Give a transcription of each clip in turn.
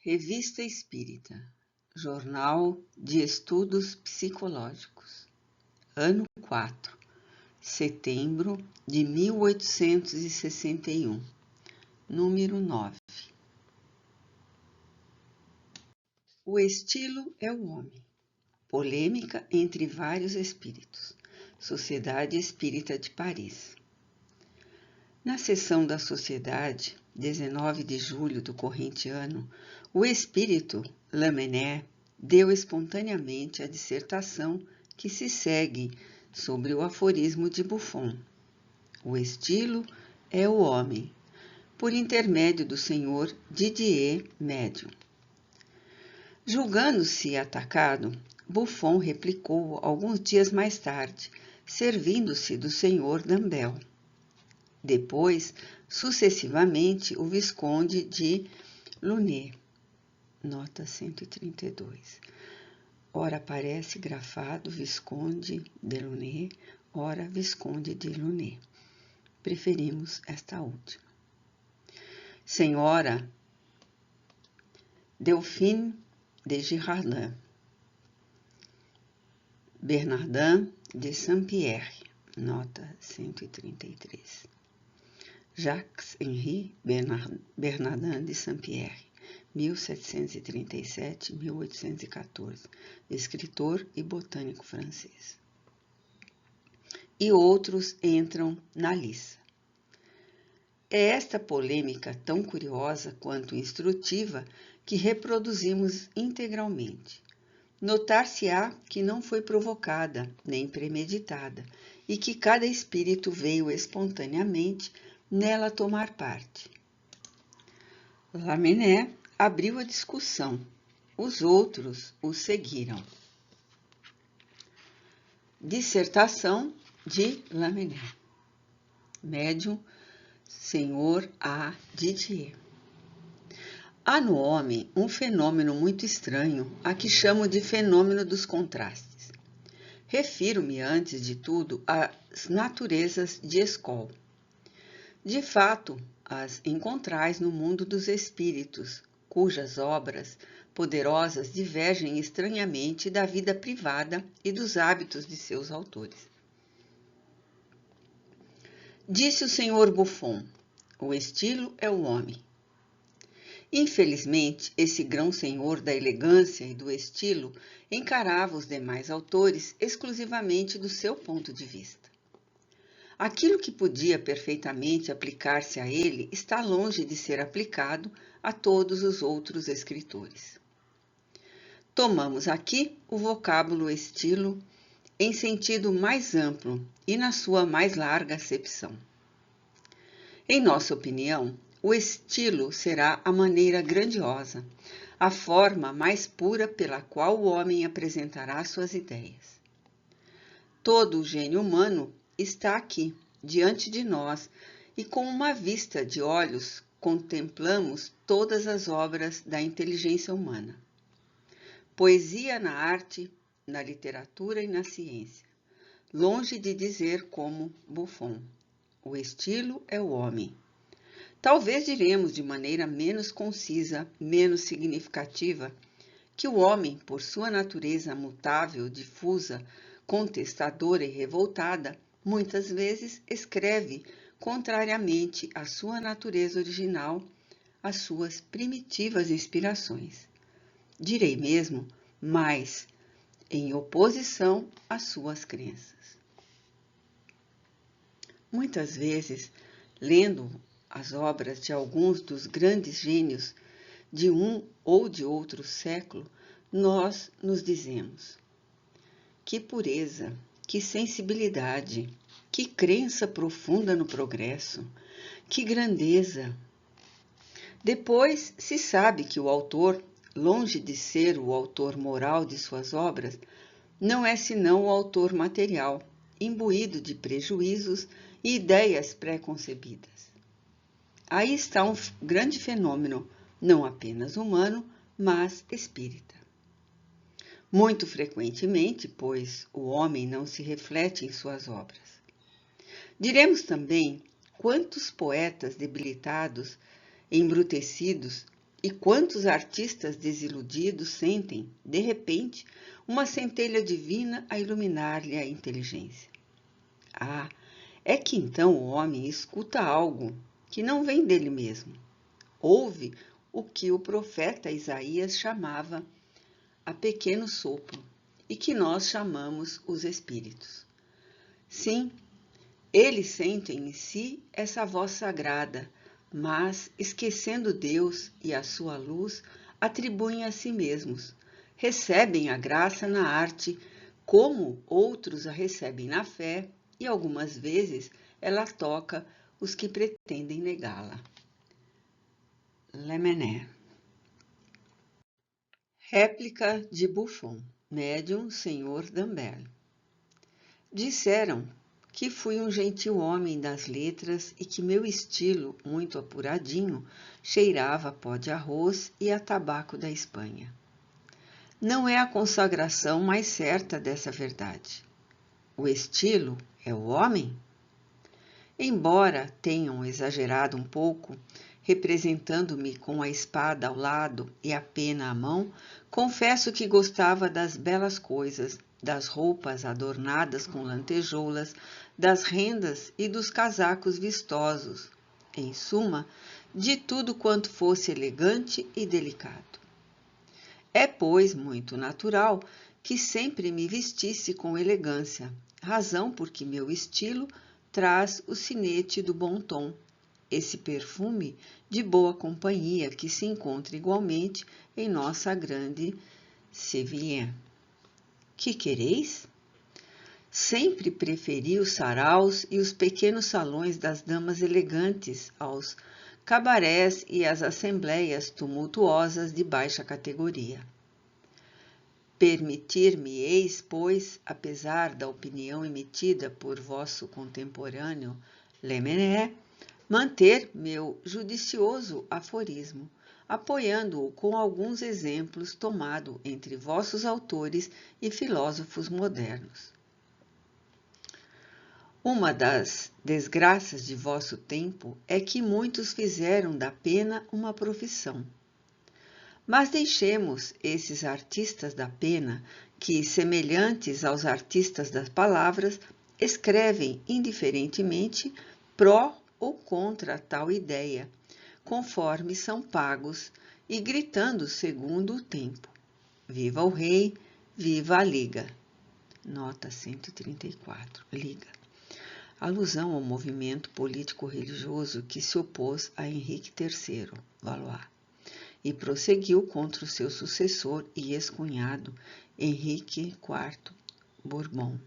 Revista Espírita, Jornal de Estudos Psicológicos, ano 4, setembro de 1861, número 9. O estilo é o homem. Polêmica entre vários espíritos. Sociedade Espírita de Paris. Na sessão da Sociedade, 19 de julho do corrente ano, o espírito Lamennais deu espontaneamente a dissertação que se segue sobre o aforismo de Buffon. O estilo é o homem, por intermédio do senhor Didier Médium. Julgando-se atacado, Buffon replicou alguns dias mais tarde, servindo-se do senhor Dambel. Depois, sucessivamente, o Visconde de Lunay, nota 132. Ora aparece grafado Visconde de Lunay, ora Visconde de Lunay. Preferimos esta última. Senhora Delphine de Girardin, Bernardin de Saint-Pierre, nota 133. Jacques-Henri Bernardin de Saint-Pierre, 1737-1814, escritor e botânico francês. E outros entram na lista. É esta polêmica tão curiosa quanto instrutiva que reproduzimos integralmente. Notar-se-á que não foi provocada nem premeditada e que cada espírito veio espontaneamente nela tomar parte. Lamennais abriu a discussão, os outros o seguiram. Dissertação de Lamennais. Médium, senhor A. Didier. Há no homem um fenômeno muito estranho, a que chamo de fenômeno dos contrastes. Refiro-me, antes de tudo, às naturezas de Escol. De fato, as encontrais no mundo dos espíritos, cujas obras poderosas divergem estranhamente da vida privada e dos hábitos de seus autores. Disse o senhor Buffon, o estilo é o homem. Infelizmente, esse grão-senhor da elegância e do estilo encarava os demais autores exclusivamente do seu ponto de vista. Aquilo que podia perfeitamente aplicar-se a ele está longe de ser aplicado a todos os outros escritores. Tomamos aqui o vocábulo estilo em sentido mais amplo e na sua mais larga acepção. Em nossa opinião, o estilo será a maneira grandiosa, a forma mais pura pela qual o homem apresentará suas ideias. Todo o gênio humano está aqui, diante de nós, e com uma vista de olhos contemplamos todas as obras da inteligência humana. Poesia na arte, na literatura e na ciência. Longe de dizer como Buffon, o estilo é o homem. Talvez diremos de maneira menos concisa, menos significativa, que o homem, por sua natureza mutável, difusa, contestadora e revoltada, muitas vezes escreve contrariamente à sua natureza original, às suas primitivas inspirações. Direi mesmo, mais em oposição às suas crenças. Muitas vezes, lendo as obras de alguns dos grandes gênios de um ou de outro século, nós nos dizemos: que pureza, que sensibilidade, que crença profunda no progresso, que grandeza! Depois se sabe que o autor, longe de ser o autor moral de suas obras, não é senão o autor material, imbuído de prejuízos e ideias pré-concebidas. Aí está um grande fenômeno, não apenas humano, mas espírita. Muito frequentemente, pois, o homem não se reflete em suas obras. Diremos também quantos poetas debilitados, embrutecidos, E quantos artistas desiludidos sentem, de repente, uma centelha divina a iluminar-lhe a inteligência? Ah, é que então o homem escuta algo que não vem dele mesmo. Ouve o que o profeta Isaías chamava a pequeno sopro e que nós chamamos os espíritos. Sim, eles sentem em si essa voz sagrada, mas, esquecendo Deus e a sua luz, atribuem a si mesmos. Recebem a graça na arte, como outros a recebem na fé, e algumas vezes ela toca os que pretendem negá-la. Lamennais. Réplica de Buffon, médium Sr. d'Ambert. Disseram que fui um gentil homem das letras e que meu estilo, muito apuradinho, cheirava a pó de arroz e a tabaco da Espanha. Não é a consagração mais certa dessa verdade. O estilo é o homem? Embora tenham exagerado um pouco, representando-me com a espada ao lado e a pena à mão, confesso que gostava das belas coisas, das roupas adornadas com lantejoulas, das rendas e dos casacos vistosos, em suma, de tudo quanto fosse elegante e delicado. É, pois, muito natural que sempre me vestisse com elegância, razão porque meu estilo traz o sinete do bom tom, esse perfume de boa companhia que se encontra igualmente em nossa grande Séville. Que quereis? Sempre preferi os saraus e os pequenos salões das damas elegantes aos cabarés e às assembleias tumultuosas de baixa categoria. Permitir-me-eis, pois, apesar da opinião emitida por vosso contemporâneo Lamennais, manter meu judicioso aforismo, apoiando-o com alguns exemplos tomados entre vossos autores e filósofos modernos. Uma das desgraças de vosso tempo é que muitos fizeram da pena uma profissão. Mas deixemos esses artistas da pena que, semelhantes aos artistas das palavras, escrevem indiferentemente pró ou contra tal ideia, conforme são pagos e gritando segundo o tempo. Viva o rei, viva a Liga. Nota 134. Liga. Alusão ao movimento político-religioso que se opôs a Henrique III, Valois, e prosseguiu contra o seu sucessor e ex-cunhado, Henrique IV Bourbon,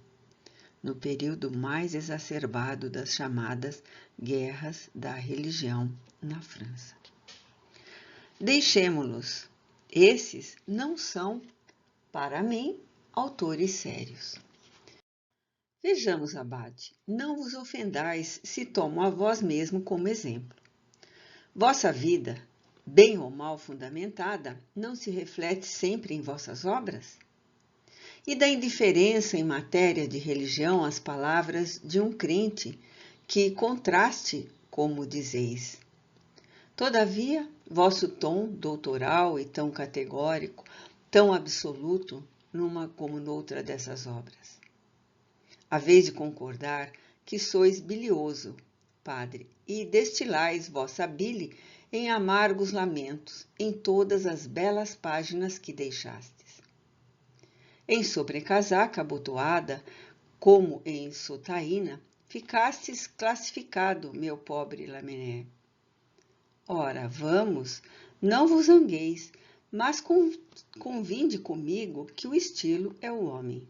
no período mais exacerbado das chamadas Guerras da Religião na França. Deixemo-los. Esses não são, para mim, autores sérios. Vejamos, abade, não vos ofendais se tomo a vós mesmo como exemplo. Vossa vida, bem ou mal fundamentada, não se reflete sempre em vossas obras? E da indiferença em matéria de religião às palavras de um crente que contraste, como dizeis. Todavia, vosso tom doutoral e tão categórico, tão absoluto, numa como noutra dessas obras. Haveis de concordar que sois bilioso, padre, e destilais vossa bile em amargos lamentos em todas as belas páginas que deixastes. Em sobrecasaca abotoada, como em sotaína, ficastes classificado, meu pobre Lamennais. Ora, vamos, não vos zangueis, mas convinde comigo que o estilo é o homem.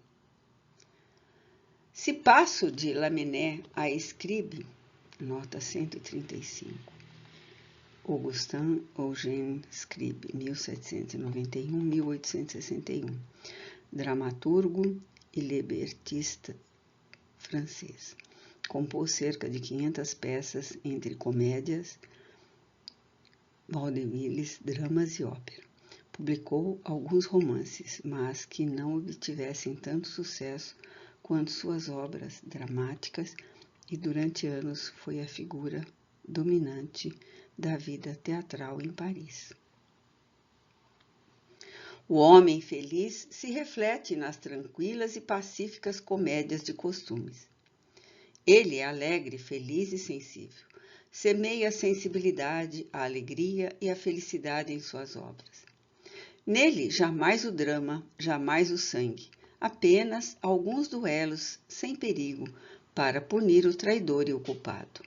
Se passo de Lamennais a Scribe, nota 135, Augustin Eugène Scribe, 1791-1861, dramaturgo e libretista francês. Compôs cerca de 500 peças entre comédias, vaudevilles, dramas e ópera. Publicou alguns romances, mas que não obtivessem tanto sucesso quanto suas obras dramáticas, e durante anos foi a figura dominante da vida teatral em Paris. O homem feliz se reflete nas tranquilas e pacíficas comédias de costumes. Ele é alegre, feliz e sensível. Semeia a sensibilidade, a alegria e a felicidade em suas obras. Nele, jamais o drama, jamais o sangue, apenas alguns duelos sem perigo para punir o traidor e o culpado.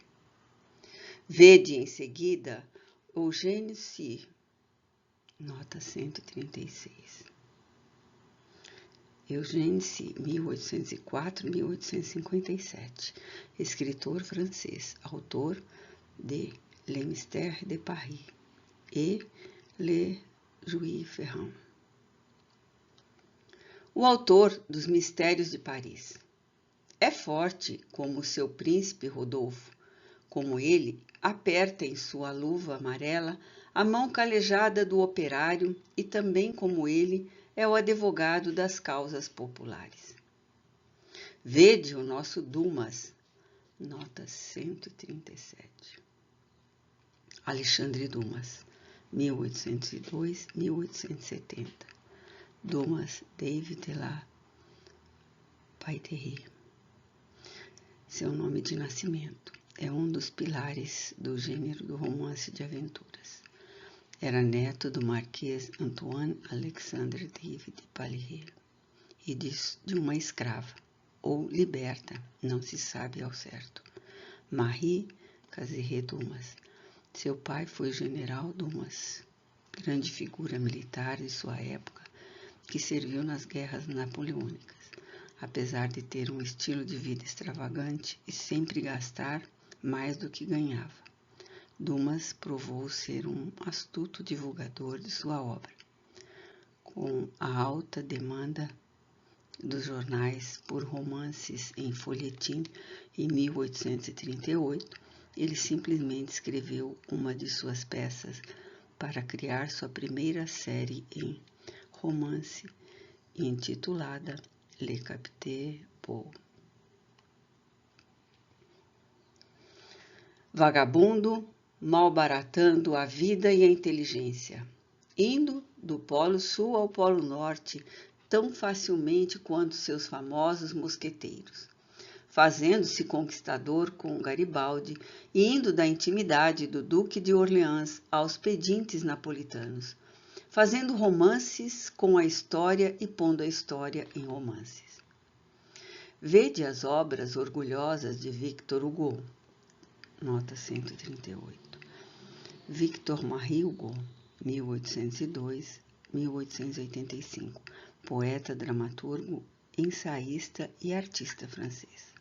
Vede em seguida Eugène Sue, nota 136. Eugène Sue, 1804-1857, escritor francês, autor de Les Mystères de Paris e Le Juif Ferrand. O autor dos Mistérios de Paris. É forte como seu príncipe Rodolfo, como ele aperta em sua luva amarela a mão calejada do operário e também como ele é o advogado das causas populares. Vede o nosso Dumas, nota 137. Alexandre Dumas, 1802-1870. Dumas David de la Paillerie. Seu nome de nascimento é um dos pilares do gênero do romance de aventuras. Era neto do Marquês Antoine Alexandre David de Paillerie e de uma escrava, ou liberta, não se sabe ao certo, Marie Caseret Dumas. Seu pai foi o general Dumas, grande figura militar de sua época, que serviu nas guerras napoleônicas, apesar de ter um estilo de vida extravagante e sempre gastar mais do que ganhava. Dumas provou ser um astuto divulgador de sua obra. Com a alta demanda dos jornais por romances em folhetim em 1838, ele simplesmente escreveu uma de suas peças para criar sua primeira série em romance, intitulada Le Capitaine Paul. Vagabundo, malbaratando a vida e a inteligência, indo do Polo Sul ao Polo Norte tão facilmente quanto seus famosos mosqueteiros, fazendo-se conquistador com Garibaldi e indo da intimidade do Duque de Orleans aos pedintes napolitanos, fazendo romances com a história e pondo a história em romances. Vede as obras orgulhosas de Victor Hugo, nota 138. Victor Marie Hugo, 1802-1885, poeta, dramaturgo, ensaísta e artista francês.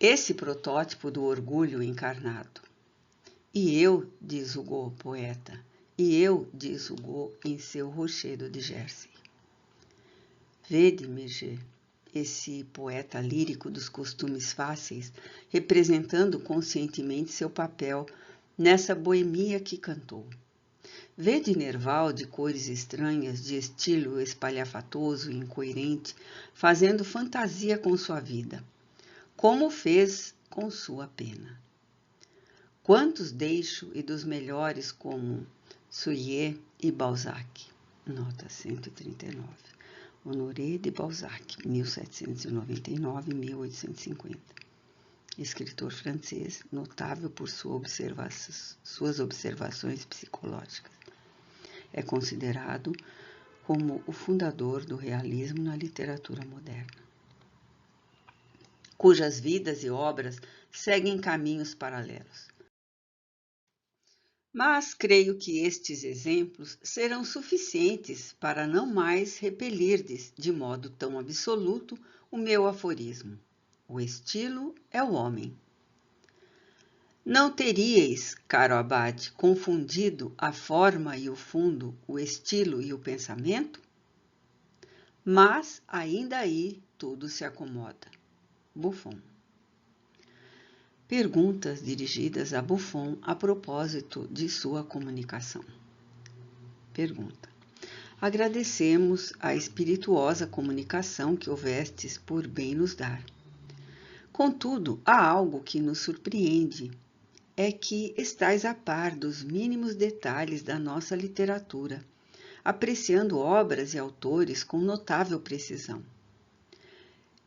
Esse protótipo do orgulho encarnado. E eu, diz Hugo, poeta, e eu, diz Hugo em seu Rochedo de Jersey. Vede, Méger, esse poeta lírico dos costumes fáceis, representando conscientemente seu papel nessa boemia que cantou. Vede Nerval de cores estranhas, de estilo espalhafatoso e incoerente, fazendo fantasia com sua vida, como fez com sua pena. Quantos deixo e dos melhores como Souillet e Balzac, nota 139. Honoré de Balzac, 1799-1850. Escritor francês, notável por suas observações psicológicas. É considerado como o fundador do realismo na literatura moderna, cujas vidas e obras seguem caminhos paralelos. Mas creio que estes exemplos serão suficientes para não mais repelirdes de modo tão absoluto o meu aforismo. O estilo é o homem. Não teríeis, caro abade, confundido a forma e o fundo, o estilo e o pensamento? Mas ainda aí tudo se acomoda. Buffon. Perguntas dirigidas a Buffon a propósito de sua comunicação. Pergunta. Agradecemos a espirituosa comunicação que houvestes por bem nos dar. Contudo, há algo que nos surpreende é que estais a par dos mínimos detalhes da nossa literatura, apreciando obras e autores com notável precisão.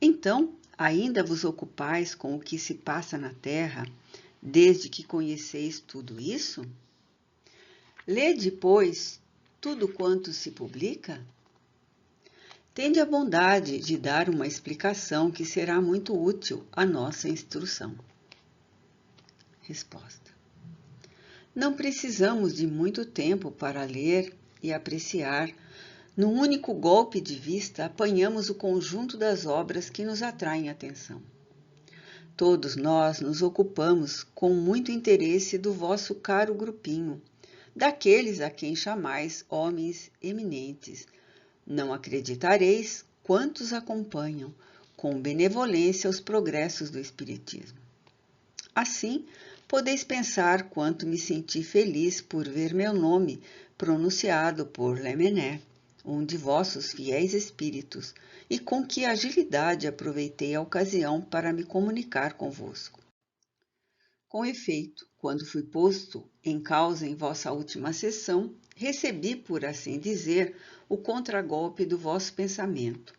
Então, ainda vos ocupais com o que se passa na terra, desde que conheceis tudo isso? Lede, pois, tudo quanto se publica? Tende a bondade de dar uma explicação que será muito útil à nossa instrução. Resposta: não precisamos de muito tempo para ler e apreciar. Num único golpe de vista, apanhamos o conjunto das obras que nos atraem a atenção. Todos nós nos ocupamos com muito interesse do vosso caro grupinho, daqueles a quem chamais homens eminentes. Não acreditareis quantos acompanham com benevolência os progressos do Espiritismo. Assim, podeis pensar quanto me senti feliz por ver meu nome pronunciado por Lamennais, um de vossos fiéis espíritos, e com que agilidade aproveitei a ocasião para me comunicar convosco. Com efeito, quando fui posto em causa em vossa última sessão, recebi, por assim dizer, o contragolpe do vosso pensamento.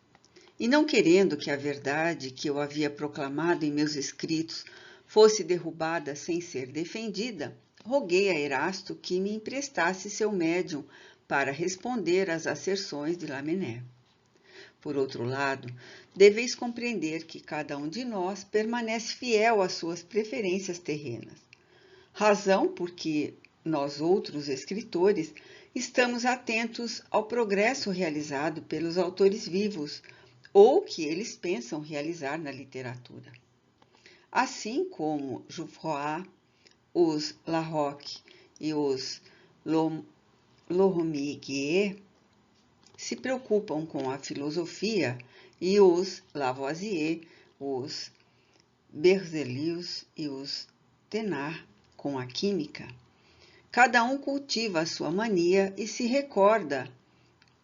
E não querendo que a verdade que eu havia proclamado em meus escritos fosse derrubada sem ser defendida, roguei a Erasto que me emprestasse seu médium para responder às asserções de Lamennais. Por outro lado, deveis compreender que cada um de nós permanece fiel às suas preferências terrenas. Razão porque nós outros escritores estamos atentos ao progresso realizado pelos autores vivos ou que eles pensam realizar na literatura. Assim como Jouffroy, os Larroque e os Lormier se preocupam com a filosofia e os Lavoisier, os Berzelius e os Thénard com a química, cada um cultiva a sua mania e se recorda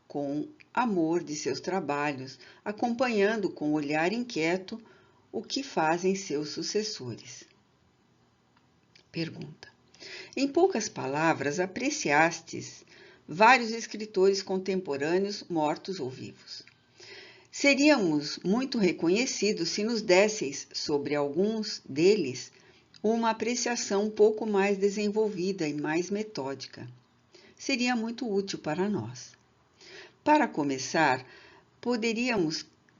com amor de seus trabalhos, acompanhando com olhar inquieto o que fazem seus sucessores. Pergunta: em poucas palavras, apreciastes vários escritores contemporâneos, mortos ou vivos. Seríamos muito reconhecidos se nos desseis, sobre alguns deles, uma apreciação um pouco mais desenvolvida e mais metódica. Seria muito útil para nós. Para começar,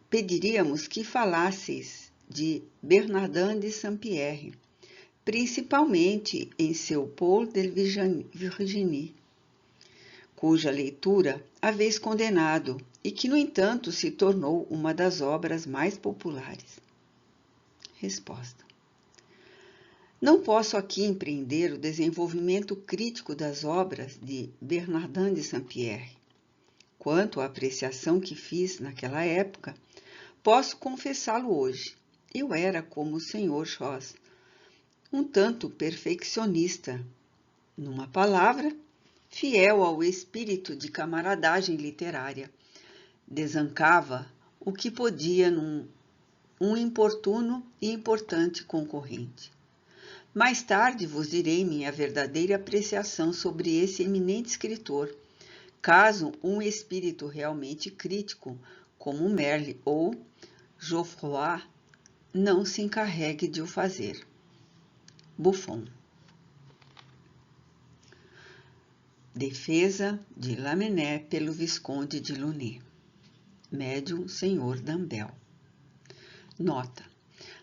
pediríamos que falasseis de Bernardin de Saint-Pierre, principalmente em seu Paul de Virginie, cuja leitura haveis condenado e que, no entanto, se tornou uma das obras mais populares. Resposta: não posso aqui empreender o desenvolvimento crítico das obras de Bernardin de Saint-Pierre. Quanto à apreciação que fiz naquela época, posso confessá-lo hoje. Eu era como o Sr. Schoss, um tanto perfeccionista. Numa palavra, fiel ao espírito de camaradagem literária, desancava o que podia num importuno e importante concorrente. Mais tarde vos direi minha verdadeira apreciação sobre esse eminente escritor, caso um espírito realmente crítico, como Merle ou Jouffroy, não se encarregue de o fazer. Buffon. Defesa de Lamennais pelo Visconde de Launay. Médium Sr. Dambel. Nota: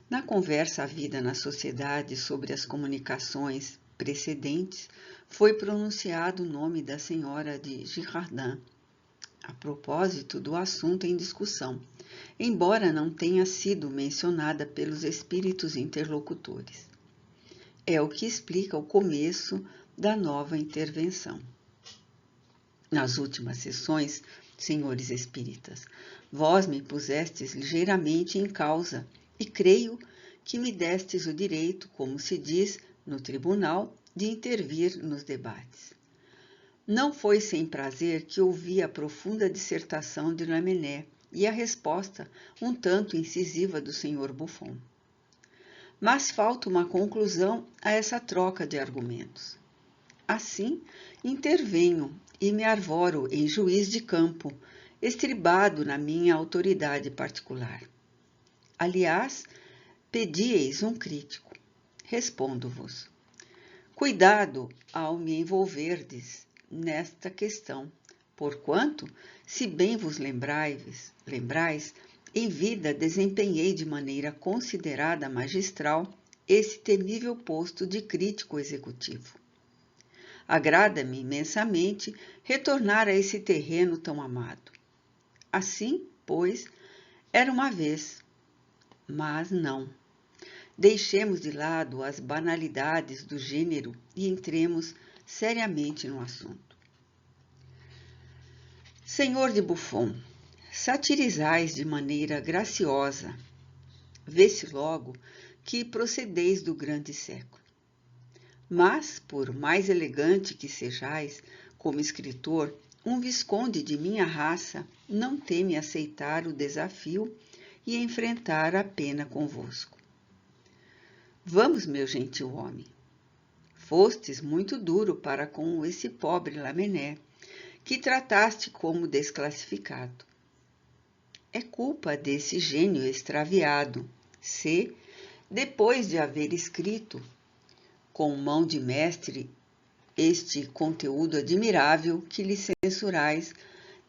na conversa havida na sociedade sobre as comunicações precedentes, foi pronunciado o nome da senhora de Girardin, a propósito do assunto em discussão, embora não tenha sido mencionada pelos espíritos interlocutores. É o que explica o começo da nova intervenção. Nas últimas sessões, senhores espíritas, vós me pusestes ligeiramente em causa e creio que me destes o direito, como se diz no tribunal, de intervir nos debates. Não foi sem prazer que ouvi a profunda dissertação de Lamennais e a resposta um tanto incisiva do Sr. Buffon. mas falta uma conclusão a essa troca de argumentos. Assim, intervenho e me arvoro em juiz de campo, estribado na minha autoridade particular. Aliás, pedieis um crítico. Respondo-vos. Cuidado ao me envolverdes nesta questão, porquanto, se bem vos lembrais, em vida desempenhei de maneira considerada magistral esse temível posto de crítico executivo. Agrada-me imensamente retornar a esse terreno tão amado. Assim, pois, era uma vez, mas não. Deixemos de lado as banalidades do gênero e entremos seriamente no assunto. Senhor de Buffon, satirizais de maneira graciosa. Vê-se logo que procedeis do grande século. Mas, por mais elegante que sejais, como escritor, um visconde de minha raça não teme aceitar o desafio e enfrentar a pena convosco. Vamos, meu gentil homem. Fostes muito duro para com esse pobre Lamennais, que trataste como desclassificado. É culpa desse gênio extraviado, se, depois de haver escrito, com mão de mestre, este conteúdo admirável que lhe censurais,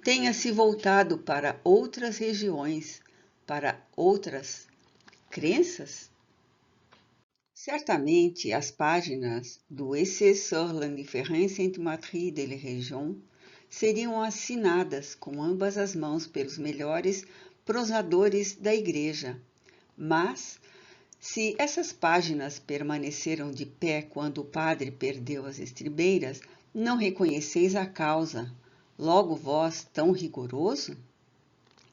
tenha se voltado para outras regiões, para outras crenças? Certamente, as páginas do Essai sur l'indifférence entre matrices de la région seriam assinadas com ambas as mãos pelos melhores prosadores da Igreja, mas, se essas páginas permaneceram de pé quando o padre perdeu as estribeiras, não reconheceis a causa, logo vós tão rigoroso?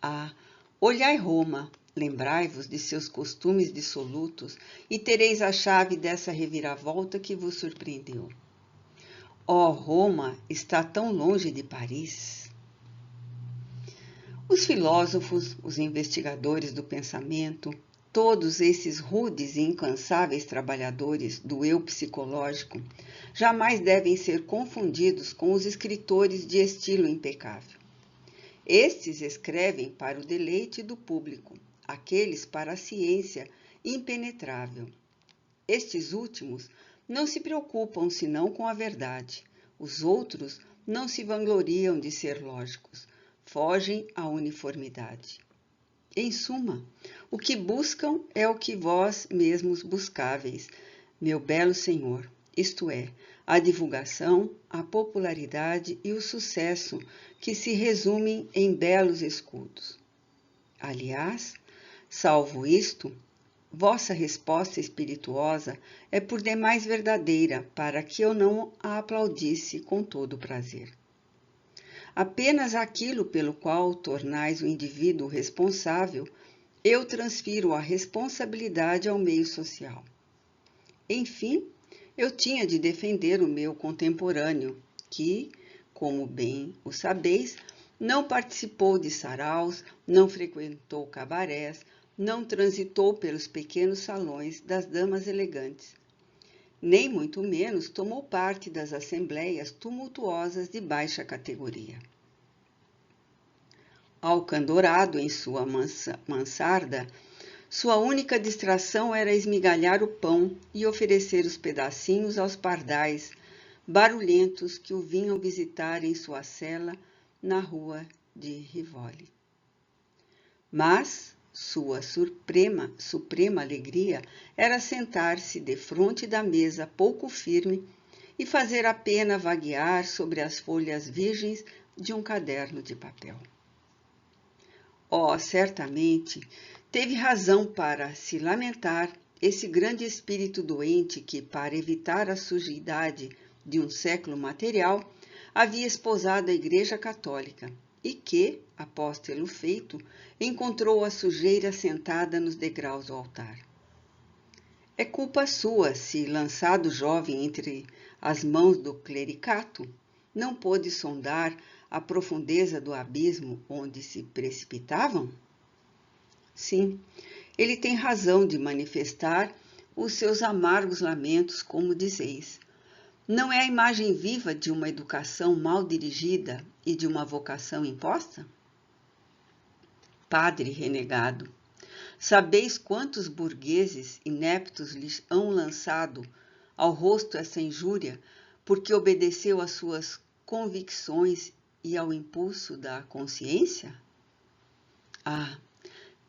Ah, olhai Roma, lembrai-vos de seus costumes dissolutos e tereis a chave dessa reviravolta que vos surpreendeu. Oh, Roma está tão longe de Paris. Os filósofos, os investigadores do pensamento, todos esses rudes e incansáveis trabalhadores do eu psicológico, jamais devem ser confundidos com os escritores de estilo impecável. Estes escrevem para o deleite do público, aqueles para a ciência impenetrável. Estes últimos não se preocupam senão com a verdade. Os outros não se vangloriam de ser lógicos, fogem à uniformidade. Em suma, o que buscam é o que vós mesmos buscáveis, meu belo senhor, isto é, a divulgação, a popularidade e o sucesso que se resumem em belos escudos. Aliás, salvo isto, vossa resposta espirituosa é por demais verdadeira para que eu não a aplaudisse com todo o prazer. Apenas aquilo pelo qual tornais o indivíduo responsável, eu transfiro a responsabilidade ao meio social. Enfim, eu tinha de defender o meu contemporâneo, que, como bem o sabeis, não participou de saraus, não frequentou cabarés, não transitou pelos pequenos salões das damas elegantes, nem muito menos tomou parte das assembleias tumultuosas de baixa categoria. Alcandorado em sua mansarda, sua única distração era esmigalhar o pão e oferecer os pedacinhos aos pardais barulhentos que o vinham visitar em sua cela na rua de Rivoli. Mas sua suprema alegria era sentar-se defronte da mesa pouco firme e fazer a pena vaguear sobre as folhas virgens de um caderno de papel. Oh, certamente, teve razão para se lamentar esse grande espírito doente que, para evitar a sujidade de um século material, havia esposado a Igreja Católica e que, após tê-lo feito, encontrou a sujeira sentada nos degraus do altar. É culpa sua se, lançado jovem entre as mãos do clericato, não pôde sondar a profundeza do abismo onde se precipitavam? Sim, ele tem razão de manifestar os seus amargos lamentos, como dizeis. Não é a imagem viva de uma educação mal dirigida e de uma vocação imposta? Padre renegado, sabeis quantos burgueses ineptos lhes hão lançado ao rosto essa injúria, porque obedeceu às suas convicções e ao impulso da consciência? Ah,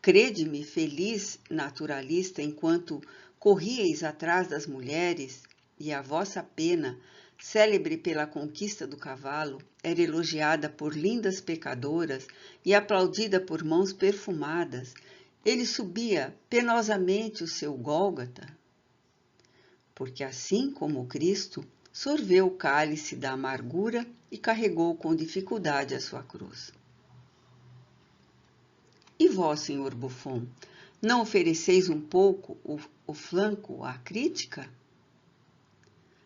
crede-me feliz naturalista enquanto corríeis atrás das mulheres, e a vossa pena, célebre pela conquista do cavalo, era elogiada por lindas pecadoras e aplaudida por mãos perfumadas. Ele subia penosamente o seu Gólgota, porque assim como Cristo, sorveu o cálice da amargura e carregou com dificuldade a sua cruz. E vós, senhor Buffon, não ofereceis um pouco o flanco à crítica?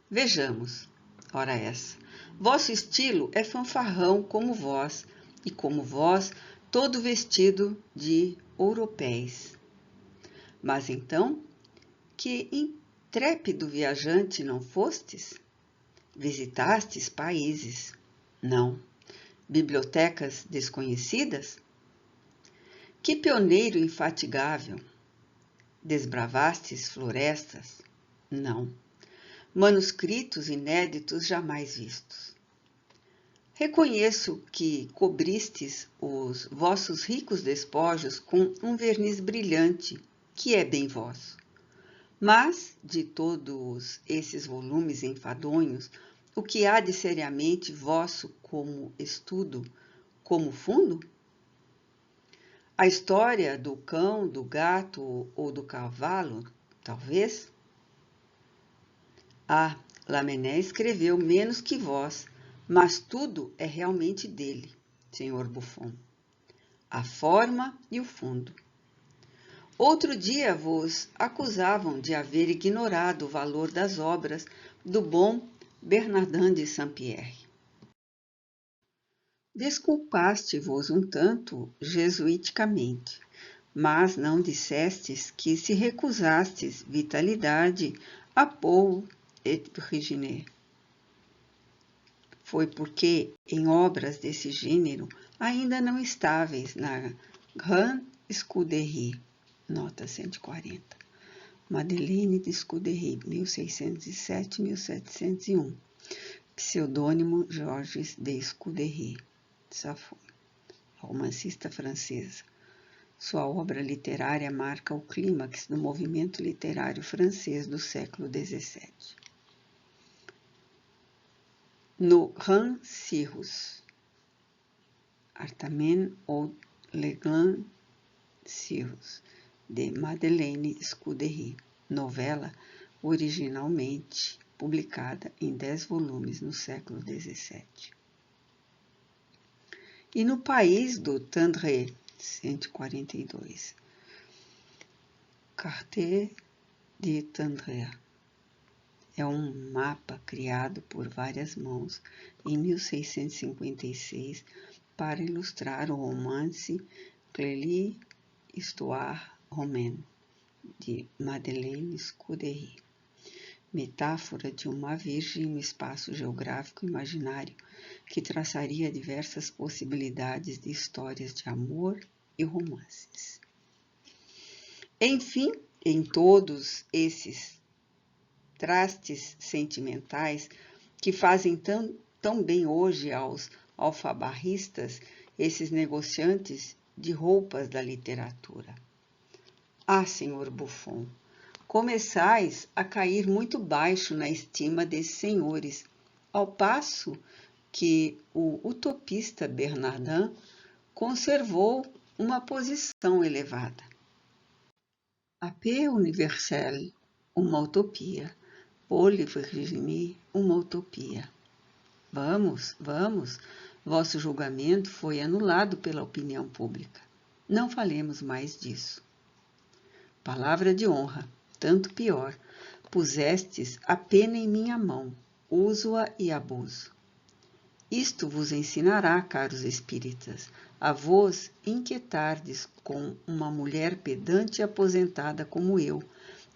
Vejamos, ora essa, vosso estilo é fanfarrão como vós, e como vós, todo vestido de ouropéis. Mas então, que intrépido viajante não fostes? Visitastes países? Não. Bibliotecas desconhecidas? Que pioneiro infatigável! Desbravastes florestas? Não. Manuscritos inéditos jamais vistos. Reconheço que cobristes os vossos ricos despojos com um verniz brilhante, que é bem vosso. Mas, de todos esses volumes enfadonhos, o que há de seriamente vosso como estudo, como fundo? A história do cão, do gato ou do cavalo, talvez? Ah, Lamennais escreveu menos que vós, mas tudo é realmente dele, senhor Buffon. A forma e o fundo. Outro dia vos acusavam de haver ignorado o valor das obras do bom Bernardin de Saint-Pierre. Desculpaste-vos um tanto jesuiticamente, mas não dissestes que se recusastes vitalidade a Paul et Virginie. Foi porque em obras desse gênero ainda não estáveis na Grande Scuderie, nota 140. Madeleine de Scudéry, 1607-1701. Pseudônimo Georges de Scudéry, Safon, romancista francesa. Sua obra literária marca o clímax do movimento literário francês do século XVII. No Grand Cyrus, Artamen ou Le Grand Cyrus, de Madeleine Scudéry, novela originalmente publicada em 10 volumes no século XVII. E no País do Tendré, 142, Carte de Tendré. É um mapa criado por várias mãos em 1656 para ilustrar o romance Clélie Histoire romaine, de Madeleine Scudéry. Metáfora de uma virgem no espaço geográfico imaginário que traçaria diversas possibilidades de histórias de amor e romances. Enfim, em todos esses trastes sentimentais que fazem tão bem hoje aos alfabarristas, esses negociantes de roupas da literatura. Ah, senhor Buffon, começais a cair muito baixo na estima desses senhores, ao passo que o utopista Bernardin conservou uma posição elevada. A paix universelle, uma utopia. Paul et Virginie, uma utopia. Vamos, vosso julgamento foi anulado pela opinião pública. Não falemos mais disso. Palavra de honra, tanto pior, pusestes a pena em minha mão, uso-a e abuso. Isto vos ensinará, caros espíritas, a vos inquietardes com uma mulher pedante e aposentada como eu,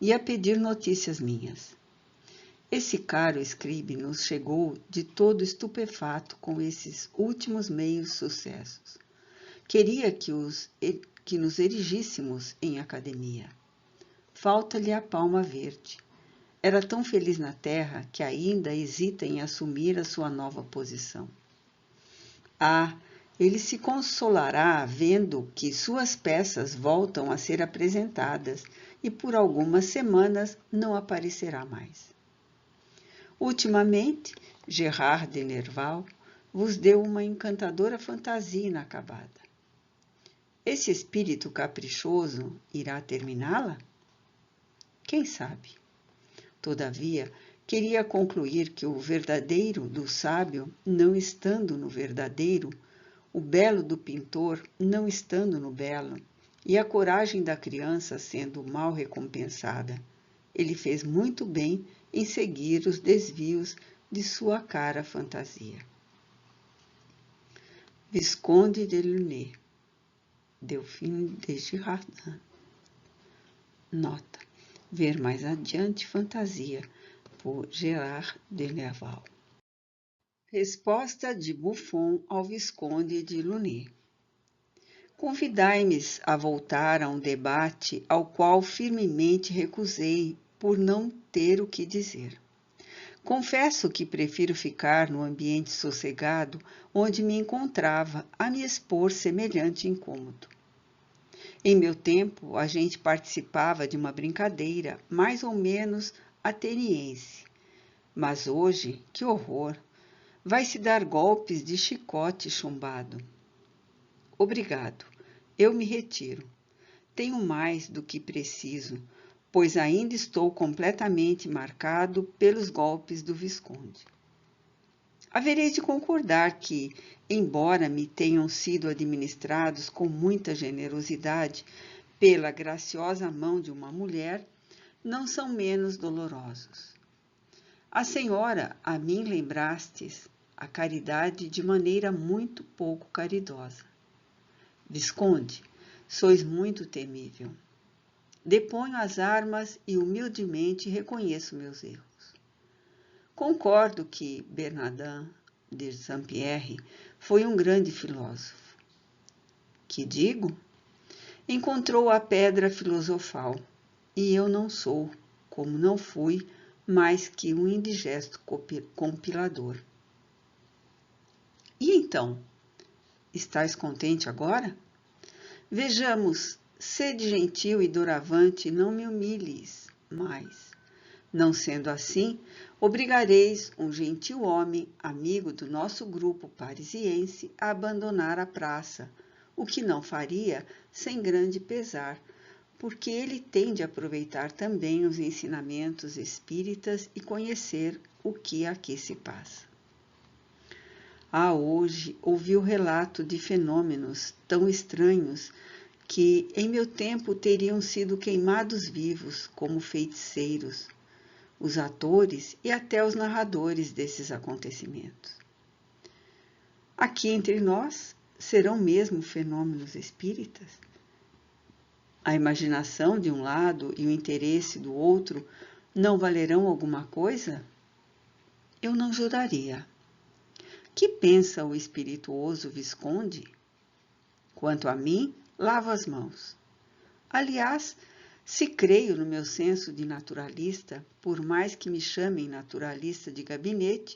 e a pedir notícias minhas. Esse caro escribe nos chegou de todo estupefato com esses últimos meios sucessos. Queria que nos erigíssemos em academia. Falta-lhe a palma verde. Era tão feliz na terra que ainda hesita em assumir a sua nova posição. Ah, ele se consolará vendo que suas peças voltam a ser apresentadas e por algumas semanas não aparecerá mais. Ultimamente, Gerard de Nerval vos deu uma encantadora fantasia inacabada. Esse espírito caprichoso irá terminá-la? Quem sabe? Todavia, queria concluir que o verdadeiro do sábio, não estando no verdadeiro, o belo do pintor, não estando no belo, e a coragem da criança sendo mal recompensada, ele fez muito bem em seguir os desvios de sua cara fantasia. Visconde de Lunet, Delphine de Girardin. Nota: ver mais adiante Fantasia, por Gerard de Nerval. Resposta de Buffon ao Visconde de Lunet. Convidai-me a voltar a um debate ao qual firmemente recusei por não ter o que dizer. Confesso que prefiro ficar no ambiente sossegado onde me encontrava a me expor semelhante incômodo. Em meu tempo, a gente participava de uma brincadeira mais ou menos ateniense. Mas hoje, que horror! Vai-se dar golpes de chicote chumbado. Obrigado, eu me retiro. Tenho mais do que preciso, pois ainda estou completamente marcado pelos golpes do Visconde. Havereis de concordar que, embora me tenham sido administrados com muita generosidade pela graciosa mão de uma mulher, não são menos dolorosos. A senhora a mim lembrastes a caridade de maneira muito pouco caridosa. Visconde, sois muito temível. Deponho as armas e humildemente reconheço meus erros. Concordo que Bernardin de Saint-Pierre foi um grande filósofo. Que digo? Encontrou a pedra filosofal, e eu não sou, como não fui, mais que um indigesto compilador. E então, estás contente agora? Vejamos, sede gentil e doravante, não me humilhes mais. Não sendo assim, obrigareis um gentil homem, amigo do nosso grupo parisiense, a abandonar a praça, o que não faria sem grande pesar, porque ele tem de aproveitar também os ensinamentos espíritas e conhecer o que aqui se passa. Hoje ouvi o relato de fenômenos tão estranhos que em meu tempo teriam sido queimados vivos como feiticeiros, os atores e até os narradores desses acontecimentos. Aqui entre nós, serão mesmo fenômenos espíritas? A imaginação de um lado e o interesse do outro não valerão alguma coisa? Eu não juraria. Que pensa o espirituoso Visconde? Quanto a mim, lavo as mãos. Aliás, se creio no meu senso de naturalista, por mais que me chamem naturalista de gabinete,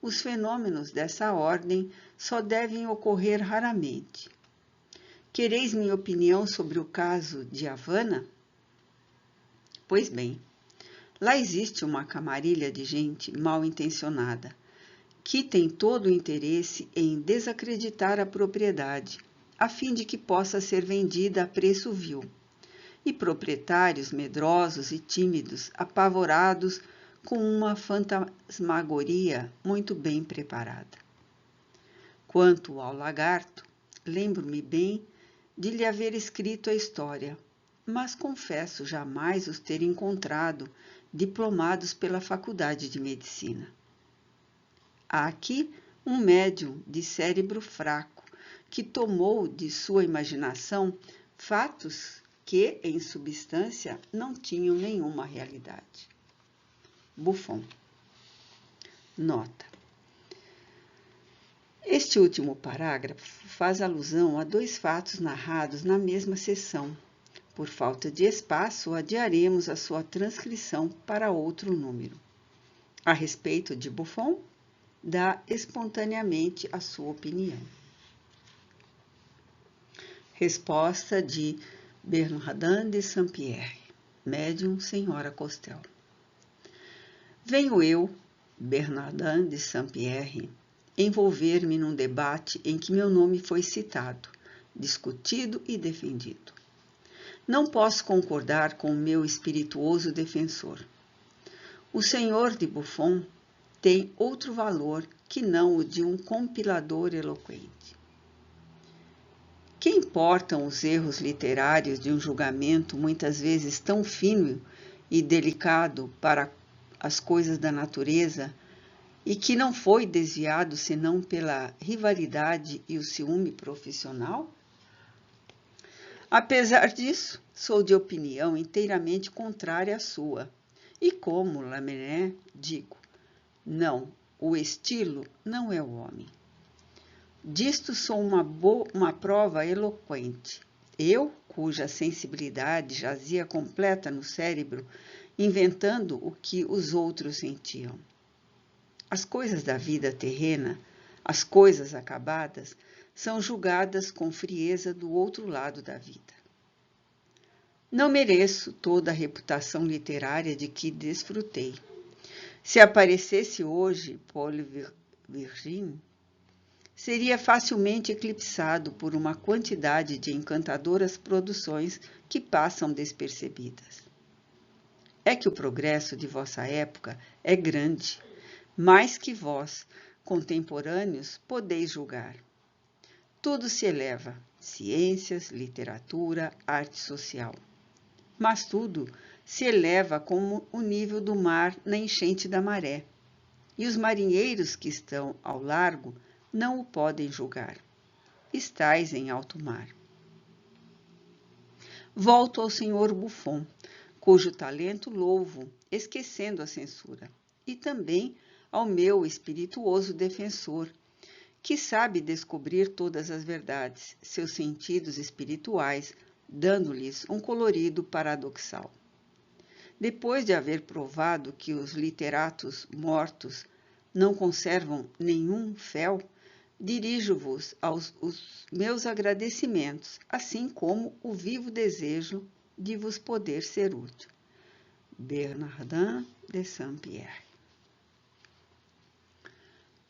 os fenômenos dessa ordem só devem ocorrer raramente. Quereis minha opinião sobre o caso de Havana? Pois bem, lá existe uma camarilha de gente mal intencionada, que tem todo o interesse em desacreditar a propriedade, a fim de que possa ser vendida a preço vil, e proprietários medrosos e tímidos, apavorados com uma fantasmagoria muito bem preparada. Quanto ao lagarto, lembro-me bem de lhe haver escrito a história, mas confesso jamais os ter encontrado diplomados pela Faculdade de Medicina. Há aqui um médium de cérebro fraco que tomou de sua imaginação fatos que, em substância, não tinham nenhuma realidade. Buffon. Nota. Este último parágrafo faz alusão a dois fatos narrados na mesma sessão. Por falta de espaço, adiaremos a sua transcrição para outro número. A respeito de Buffon, dá espontaneamente a sua opinião. Resposta de Bernardin de Saint-Pierre, médium Senhora Costel. Venho eu, Bernardin de Saint-Pierre, envolver-me num debate em que meu nome foi citado, discutido e defendido. Não posso concordar com o meu espirituoso defensor. O senhor de Buffon tem outro valor que não o de um compilador eloquente. Que importam os erros literários de um julgamento muitas vezes tão fino e delicado para as coisas da natureza e que não foi desviado senão pela rivalidade e o ciúme profissional? Apesar disso, sou de opinião inteiramente contrária à sua, e como Lamennais digo, não, o estilo não é o homem. Disto sou uma prova eloquente. Eu, cuja sensibilidade jazia completa no cérebro, inventando o que os outros sentiam. As coisas da vida terrena, as coisas acabadas, são julgadas com frieza do outro lado da vida. Não mereço toda a reputação literária de que desfrutei. Se aparecesse hoje Paul Virgin, seria facilmente eclipsado por uma quantidade de encantadoras produções que passam despercebidas. É que o progresso de vossa época é grande, mais que vós, contemporâneos, podeis julgar. Tudo se eleva, ciências, literatura, arte social. Mas tudo se eleva como o nível do mar na enchente da maré. E os marinheiros que estão ao largo não o podem julgar. Estais em alto mar. Volto ao senhor Buffon, cujo talento louvo, esquecendo a censura, e também ao meu espirituoso defensor, que sabe descobrir todas as verdades, seus sentidos espirituais, dando-lhes um colorido paradoxal. Depois de haver provado que os literatos mortos não conservam nenhum fel, dirijo-vos os meus agradecimentos, assim como o vivo desejo de vos poder ser útil. Bernardin de Saint-Pierre.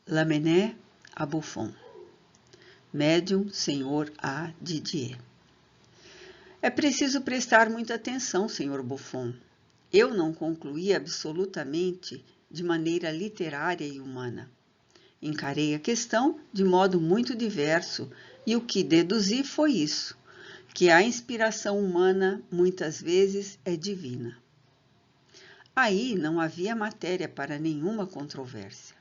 Lamennais a Buffon. Médium Sr. A. Didier. É preciso prestar muita atenção, Sr. Buffon. Eu não concluí absolutamente de maneira literária e humana. Encarei a questão de modo muito diverso e o que deduzi foi isso, que a inspiração humana muitas vezes é divina. Aí não havia matéria para nenhuma controvérsia.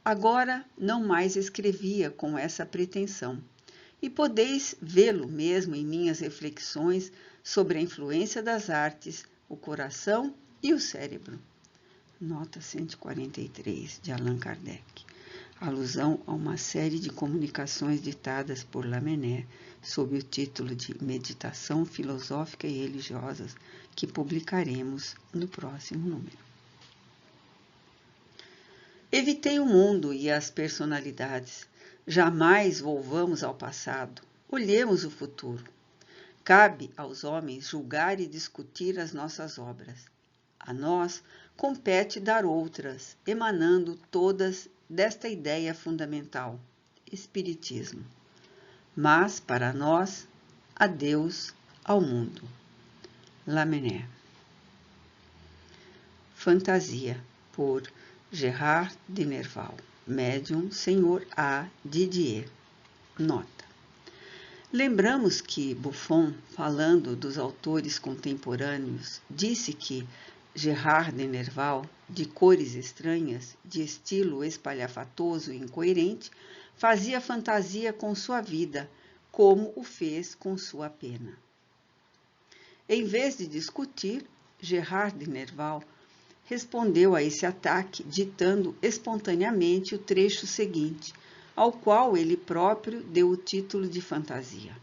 Agora não mais escrevia com essa pretensão, e podeis vê-lo mesmo em minhas reflexões sobre a influência das artes, o coração e o cérebro. Nota 143, de Allan Kardec. Alusão a uma série de comunicações ditadas por Lamennais sob o título de Meditação Filosófica e Religiosas, que publicaremos no próximo número. Evitei o mundo e as personalidades. Jamais volvamos ao passado. Olhemos o futuro. Cabe aos homens julgar e discutir as nossas obras. A nós compete dar outras, emanando todas desta ideia fundamental, Espiritismo. Mas, para nós, a Deus, ao mundo. Lamennais. Fantasia, por Gérard de Nerval, médium Sr. A. Didier. Nota. Lembramos que Buffon, falando dos autores contemporâneos, disse que Gérard de Nerval, de cores estranhas, de estilo espalhafatoso e incoerente, fazia fantasia com sua vida, como o fez com sua pena. Em vez de discutir, Gerard de Nerval respondeu a esse ataque ditando espontaneamente o trecho seguinte, ao qual ele próprio deu o título de fantasia.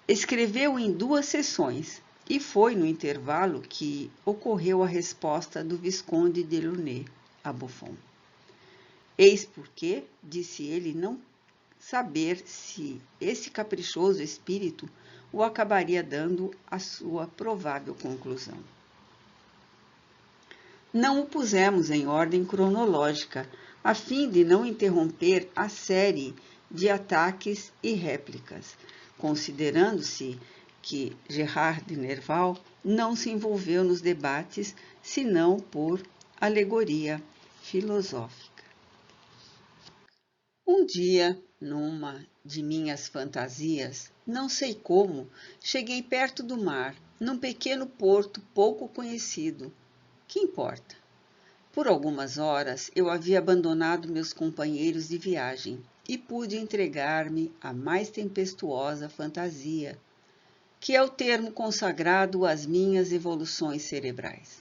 Escreveu em 2 sessões, e foi no intervalo que ocorreu a resposta do Visconde de Launay a Buffon. Eis porque, disse ele, não saber se esse caprichoso espírito o acabaria dando a sua provável conclusão. Não o pusemos em ordem cronológica, a fim de não interromper a série de ataques e réplicas, considerando-se que Gerard de Nerval não se envolveu nos debates senão por alegoria filosófica. Um dia, numa de minhas fantasias, não sei como, cheguei perto do mar, num pequeno porto pouco conhecido. Que importa? Por algumas horas eu havia abandonado meus companheiros de viagem e pude entregar-me à mais tempestuosa fantasia, que é o termo consagrado às minhas evoluções cerebrais.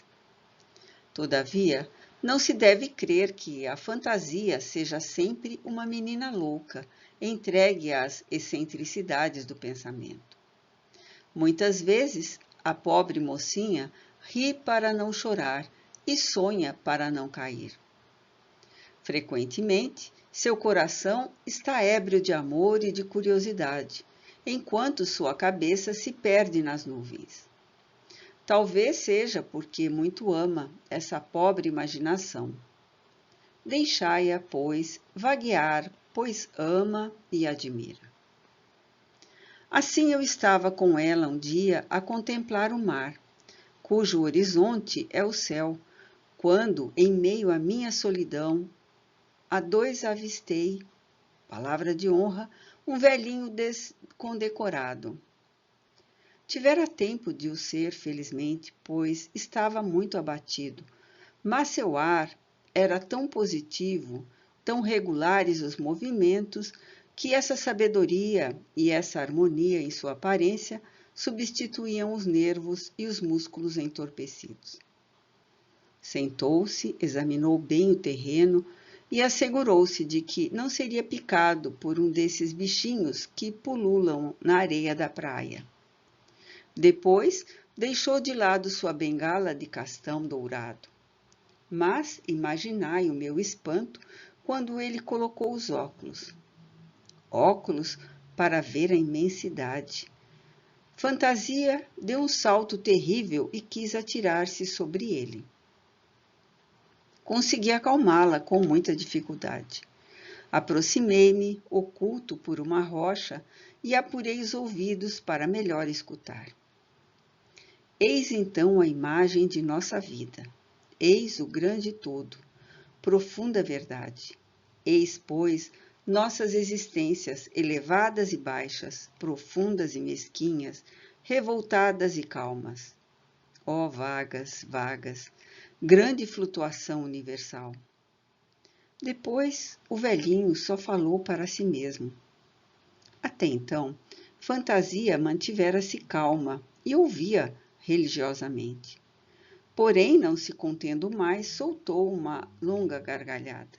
Todavia, não se deve crer que a fantasia seja sempre uma menina louca, entregue às excentricidades do pensamento. Muitas vezes, a pobre mocinha ri para não chorar e sonha para não cair. Frequentemente, seu coração está ébrio de amor e de curiosidade, enquanto sua cabeça se perde nas nuvens. Talvez seja porque muito ama essa pobre imaginação. Deixai-a, pois, vaguear, pois ama e admira. Assim eu estava com ela um dia a contemplar o mar, cujo horizonte é o céu, quando, em meio à minha solidão, a 2 avistei, palavra de honra, um velhinho condecorado. Tivera tempo de o ser, felizmente, pois estava muito abatido, mas seu ar era tão positivo, tão regulares os movimentos, que essa sabedoria e essa harmonia em sua aparência substituíam os nervos e os músculos entorpecidos. Sentou-se, examinou bem o terreno e assegurou-se de que não seria picado por um desses bichinhos que pululam na areia da praia. Depois, deixou de lado sua bengala de castão dourado. Mas imaginai o meu espanto quando ele colocou os óculos. Óculos para ver a imensidade. Fantasia deu um salto terrível e quis atirar-se sobre ele. Consegui acalmá-la com muita dificuldade. Aproximei-me, oculto por uma rocha, e apurei os ouvidos para melhor escutar. Eis então a imagem de nossa vida. Eis o grande todo, profunda verdade. Eis, pois, nossas existências elevadas e baixas, profundas e mesquinhas, revoltadas e calmas. Ó vagas, vagas, grande flutuação universal. Depois, o velhinho só falou para si mesmo. Até então, fantasia mantivera-se calma e ouvia religiosamente. Porém, não se contendo mais, soltou uma longa gargalhada.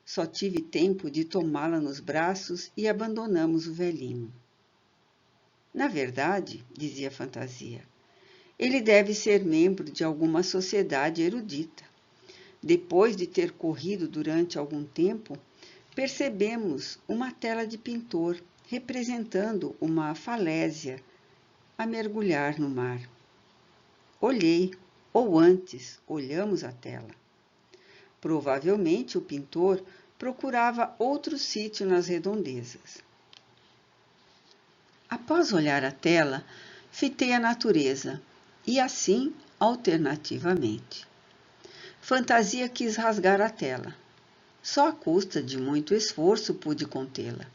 Só tive tempo de tomá-la nos braços e abandonamos o velhinho. Na verdade, dizia Fantasia, ele deve ser membro de alguma sociedade erudita. Depois de ter corrido durante algum tempo, percebemos uma tela de pintor representando uma falésia a mergulhar no mar. Olhei, ou antes, olhamos a tela. Provavelmente o pintor procurava outro sítio nas redondezas. Após olhar a tela, fitei a natureza, e assim, alternativamente. Fantasia quis rasgar a tela. Só à custa de muito esforço pude contê-la.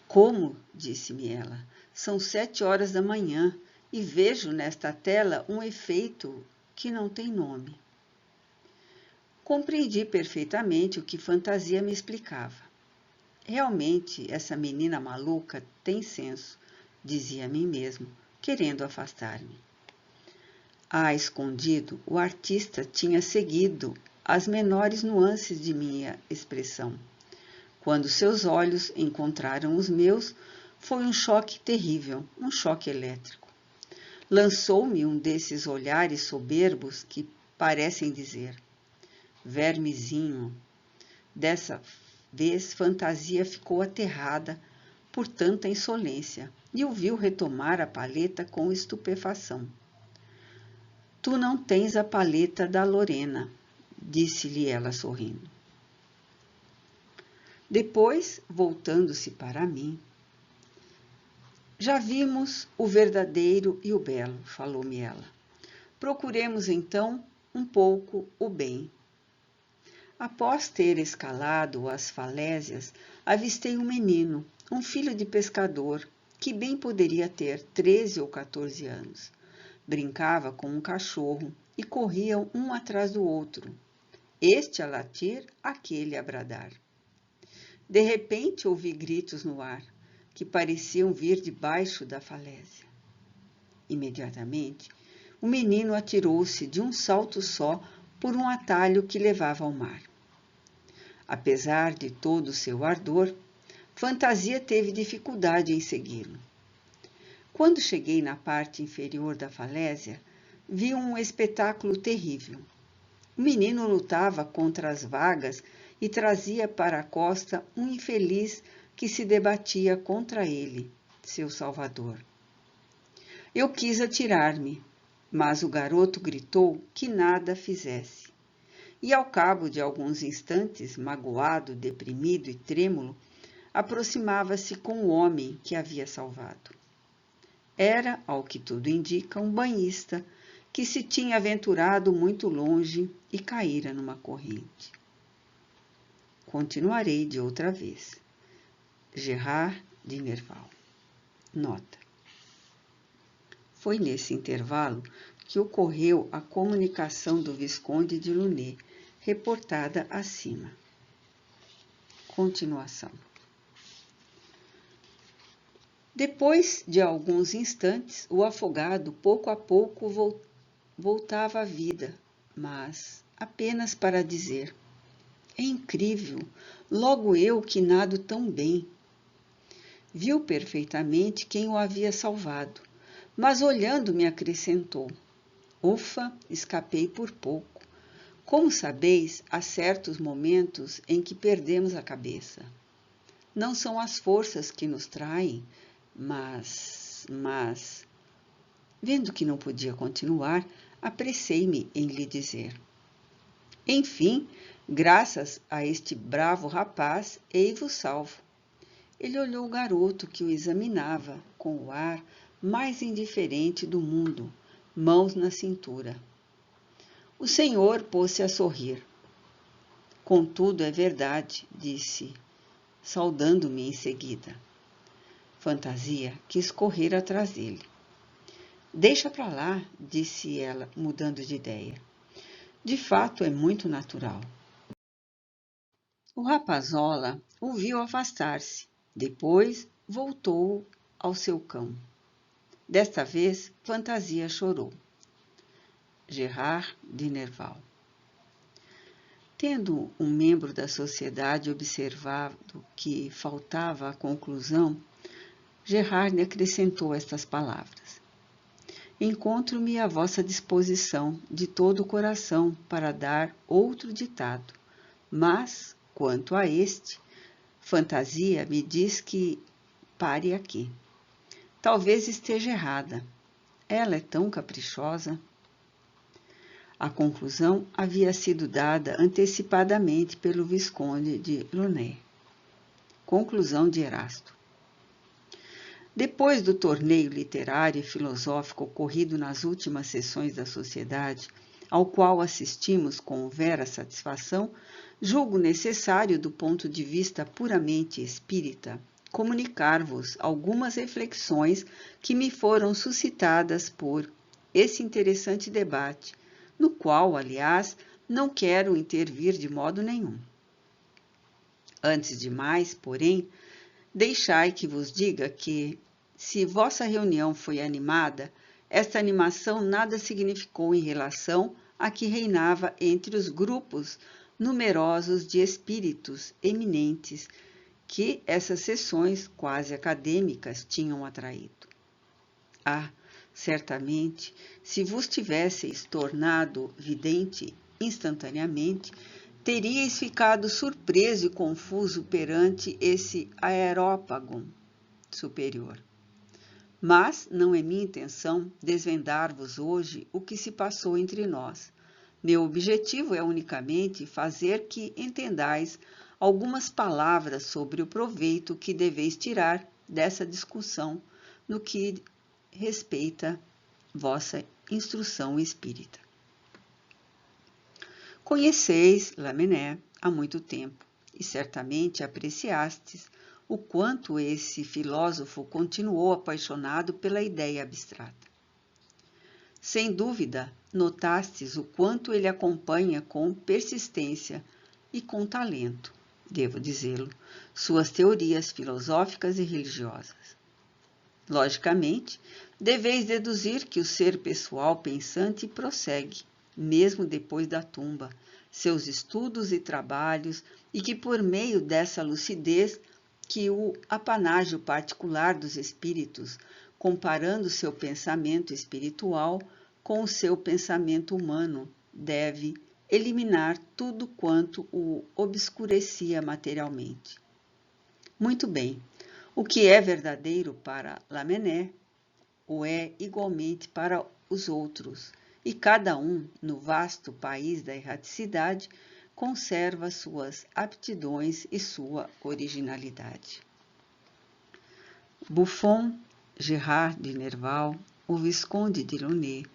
Como, disse-me ela, são 7 horas da manhã e vejo nesta tela um efeito que não tem nome. Compreendi perfeitamente o que Fantasia me explicava. Realmente, essa menina maluca tem senso, dizia a mim mesmo, querendo afastar-me. Escondido, o artista tinha seguido as menores nuances de minha expressão. Quando seus olhos encontraram os meus, foi um choque terrível, um choque elétrico. Lançou-me um desses olhares soberbos que parecem dizer: vermezinho. Dessa vez, Fantasia ficou aterrada por tanta insolência e o viu retomar a paleta com estupefação. Tu não tens a paleta da Lorena, disse-lhe ela sorrindo. Depois, voltando-se para mim, já vimos o verdadeiro e o belo, falou-me ela. Procuremos então um pouco o bem. Após ter escalado as falésias, avistei um menino, um filho de pescador, que bem poderia ter 13 ou 14 anos. Brincava com um cachorro e corriam um atrás do outro, este a latir, aquele a bradar. De repente ouvi gritos no ar, que pareciam vir debaixo da falésia. Imediatamente, o menino atirou-se de um salto só por um atalho que levava ao mar. Apesar de todo o seu ardor, Fantasia teve dificuldade em segui-lo. Quando cheguei na parte inferior da falésia, vi um espetáculo terrível. O menino lutava contra as vagas e trazia para a costa um infeliz que se debatia contra ele, seu salvador. Eu quis atirar-me, mas o garoto gritou que nada fizesse. E ao cabo de alguns instantes, magoado, deprimido e trêmulo, aproximava-se com o homem que havia salvado. Era, ao que tudo indica, um banhista que se tinha aventurado muito longe e caíra numa corrente. Continuarei de outra vez. Gerard de Nerval. Nota. Foi nesse intervalo que ocorreu a comunicação do Visconde de Lunet, reportada acima. Continuação. Depois de alguns instantes, o afogado pouco a pouco voltava à vida, mas apenas para dizer: é incrível, logo eu que nado tão bem. Viu perfeitamente quem o havia salvado, mas olhando-me acrescentou: ufa, escapei por pouco. Como sabeis, há certos momentos em que perdemos a cabeça. Não são as forças que nos traem, mas... Vendo que não podia continuar, apressei-me em lhe dizer: enfim, graças a este bravo rapaz, ei-vos salvo. Ele olhou o garoto que o examinava com o ar mais indiferente do mundo, mãos na cintura. O senhor pôs-se a sorrir. Contudo, é verdade, disse, saudando-me em seguida. Fantasia quis correr atrás dele. Deixa pra lá, disse ela, mudando de ideia. De fato, é muito natural. O rapazola o viu afastar-se. Depois, voltou ao seu cão. Desta vez, Fantasia chorou. Gerard de Nerval. Tendo um membro da sociedade observado que faltava a conclusão, Gerard acrescentou estas palavras: encontro-me à vossa disposição de todo o coração para dar outro ditado, mas, quanto a este, Fantasia me diz que pare aqui. Talvez esteja errada. Ela é tão caprichosa. A conclusão havia sido dada antecipadamente pelo Visconde de Lunet. Conclusão de Erasto. Depois do torneio literário e filosófico ocorrido nas últimas sessões da Sociedade, ao qual assistimos com vera satisfação, julgo necessário, do ponto de vista puramente espírita, comunicar-vos algumas reflexões que me foram suscitadas por esse interessante debate, no qual, aliás, não quero intervir de modo nenhum. Antes de mais, porém, deixai que vos diga que, Se vossa reunião foi animada, esta animação nada significou em relação a que reinava entre os grupos numerosos de espíritos eminentes que essas sessões quase acadêmicas tinham atraído. Ah, certamente, se vos tivesseis tornado vidente instantaneamente, teríeis ficado surpreso e confuso perante esse aerópago superior. Mas não é minha intenção desvendar-vos hoje o que se passou entre nós. Meu objetivo é unicamente fazer que entendais algumas palavras sobre o proveito que deveis tirar dessa discussão no que respeita vossa instrução espírita. Conheceis Lamennais há muito tempo e certamente apreciastes o quanto esse filósofo continuou apaixonado pela ideia abstrata. Sem dúvida, notastes o quanto ele acompanha com persistência e com talento, devo dizê-lo, suas teorias filosóficas e religiosas. Logicamente, deveis deduzir que o ser pessoal pensante prossegue, mesmo depois da tumba, seus estudos e trabalhos e que por meio dessa lucidez que o apanágio particular dos espíritos, comparando seu pensamento espiritual com o seu pensamento humano, deve eliminar tudo quanto o obscurecia materialmente. Muito bem, o que é verdadeiro para Lamennais o é igualmente para os outros, e cada um, no vasto país da erraticidade, conserva suas aptidões e sua originalidade. Buffon, Gerard de Nerval, o Visconde de Launay,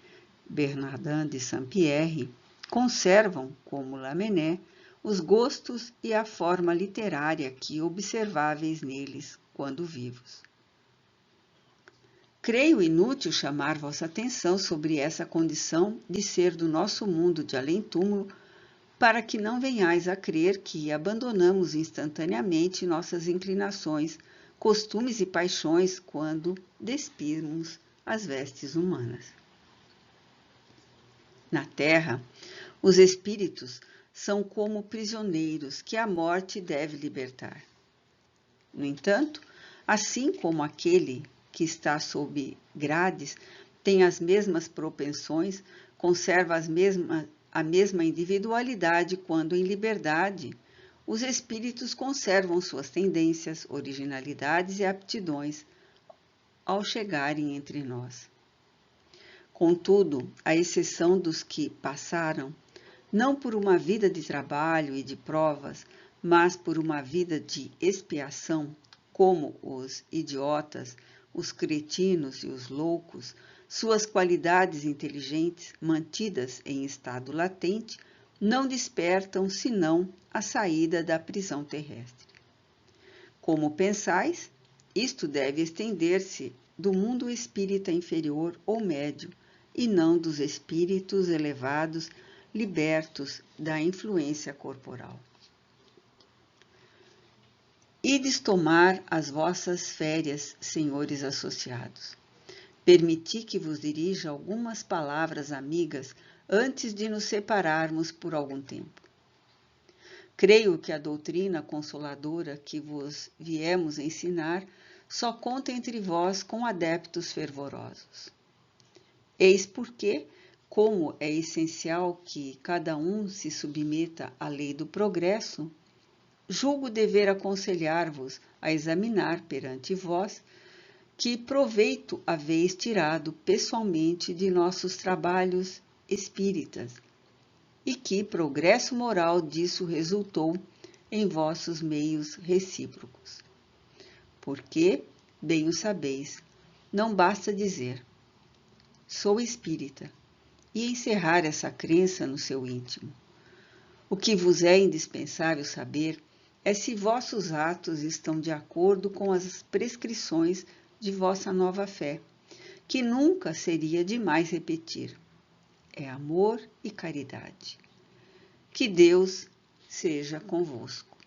Bernardin de Saint-Pierre conservam, como Lamennais, os gostos e a forma literária que observáveis neles quando vivos. Creio inútil chamar vossa atenção sobre essa condição de ser do nosso mundo de além-túmulo, para que não venhais a crer que abandonamos instantaneamente nossas inclinações, costumes e paixões quando despirmos as vestes humanas. Na Terra, os espíritos são como prisioneiros que a morte deve libertar. No entanto, assim como aquele que está sob grades tem as mesmas propensões, conserva a mesma individualidade quando em liberdade, os espíritos conservam suas tendências, originalidades e aptidões ao chegarem entre nós. Contudo, à exceção dos que passaram, não por uma vida de trabalho e de provas, mas por uma vida de expiação, como os idiotas, os cretinos e os loucos, suas qualidades inteligentes, mantidas em estado latente, não despertam senão a saída da prisão terrestre. Como pensais, isto deve estender-se do mundo espírita inferior ou médio, e não dos espíritos elevados, libertos da influência corporal. Ides tomar as vossas férias, senhores associados. Permiti que vos dirija algumas palavras amigas antes de nos separarmos por algum tempo. Creio que a doutrina consoladora que vos viemos ensinar só conta entre vós com adeptos fervorosos. Eis porque, como é essencial que cada um se submeta à lei do progresso, julgo dever aconselhar-vos a examinar perante vós que proveito haveis tirado pessoalmente de nossos trabalhos espíritas e que progresso moral disso resultou em vossos meios recíprocos. Porque, bem o sabeis, não basta dizer sou espírita e encerrar essa crença no seu íntimo. O que vos é indispensável saber é se vossos atos estão de acordo com as prescrições de vossa nova fé, que nunca seria demais repetir. É amor e caridade. Que Deus seja convosco.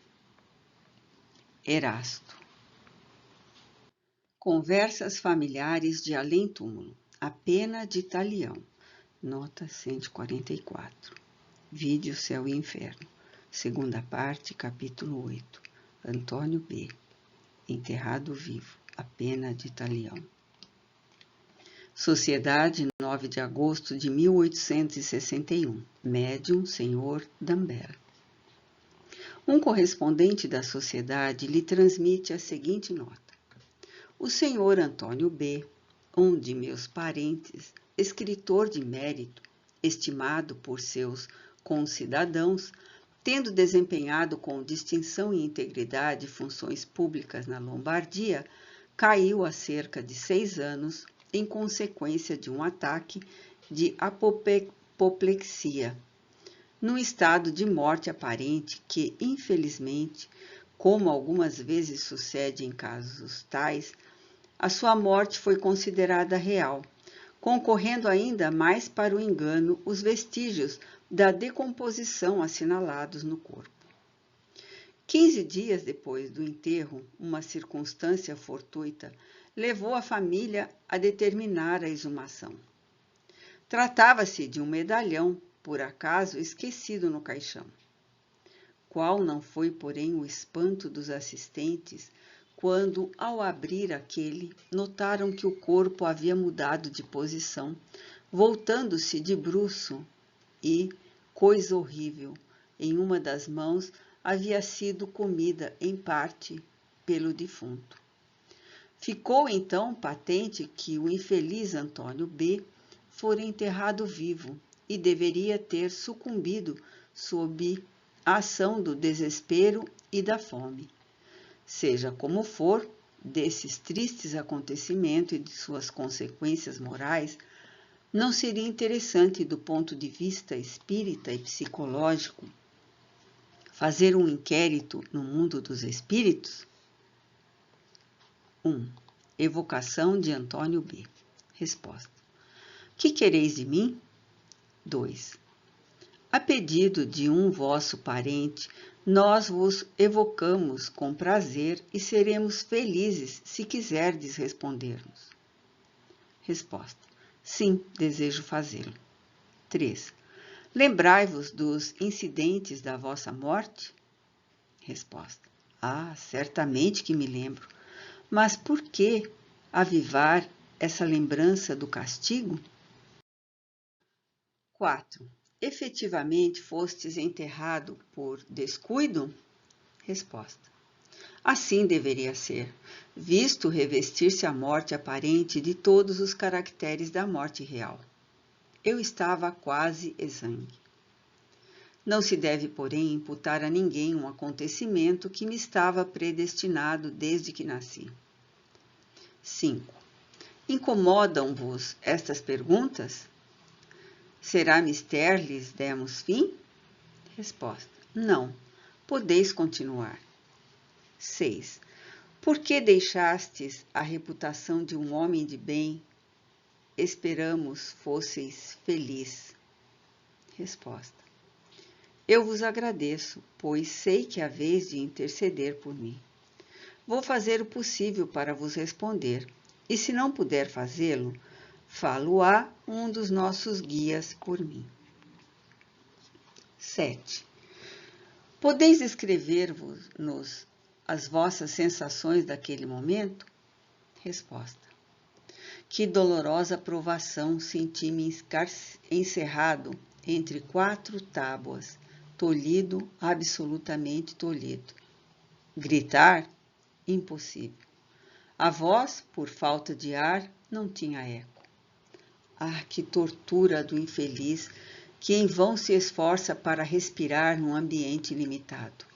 Erasto. Conversas familiares de além-túmulo. A pena de Talião. Nota 144. Vídeo Céu e Inferno. Segunda parte, capítulo 8. Antônio B. Enterrado vivo. A pena de Talião. Sociedade, 9 de agosto de 1861. Médium, Senhor Dambera. Um correspondente da sociedade lhe transmite a seguinte nota. O senhor Antônio B., um de meus parentes, escritor de mérito, estimado por seus concidadãos, tendo desempenhado com distinção e integridade funções públicas na Lombardia, caiu há cerca de 6 anos em consequência de um ataque de apoplexia, num estado de morte aparente que, infelizmente, como algumas vezes sucede em casos tais, a sua morte foi considerada real, concorrendo ainda mais para o engano os vestígios da decomposição assinalados no corpo. 15 dias depois do enterro, uma circunstância fortuita levou a família a determinar a exumação. Tratava-se de um medalhão, por acaso esquecido no caixão. Qual não foi, porém, o espanto dos assistentes quando, ao abrir aquele, notaram que o corpo havia mudado de posição, voltando-se de bruço e, coisa horrível, em uma das mãos havia sido comida, em parte, pelo defunto. Ficou então patente que o infeliz Antônio B. fora enterrado vivo e deveria ter sucumbido sob a ação do desespero e da fome. Seja como for, desses tristes acontecimentos e de suas consequências morais, não seria interessante, do ponto de vista espírita e psicológico, fazer um inquérito no mundo dos espíritos? 1. Evocação de Antônio B. Resposta. Que quereis de mim? 2. A pedido de um vosso parente, nós vos evocamos com prazer e seremos felizes se quiserdes responder-nos. Resposta. Sim, desejo fazê-lo. 3. Lembrai-vos dos incidentes da vossa morte? Resposta. Certamente que me lembro. Mas por que avivar essa lembrança do castigo? 4. Efetivamente fostes enterrado por descuido? Resposta. Assim deveria ser, visto revestir-se a morte aparente de todos os caracteres da morte real. Eu estava quase exangue. Não se deve, porém, imputar a ninguém um acontecimento que me estava predestinado desde que nasci. 5. Incomodam-vos estas perguntas? Será mister lhes demos fim? Resposta. Não. Podeis continuar. 6. Por que deixastes a reputação de um homem de bem? Esperamos fosseis feliz. Resposta. Eu vos agradeço, pois sei que haveis de interceder por mim. Vou fazer o possível para vos responder, e se não puder fazê-lo, falo-á um dos nossos guias por mim. 7. Podeis escrever-vos as vossas sensações daquele momento? Resposta. Que dolorosa provação senti-me encerrado entre 4 tábuas, tolhido, absolutamente tolhido. Gritar? Impossível. A voz, por falta de ar, não tinha eco. Que tortura do infeliz que em vão se esforça para respirar num ambiente limitado.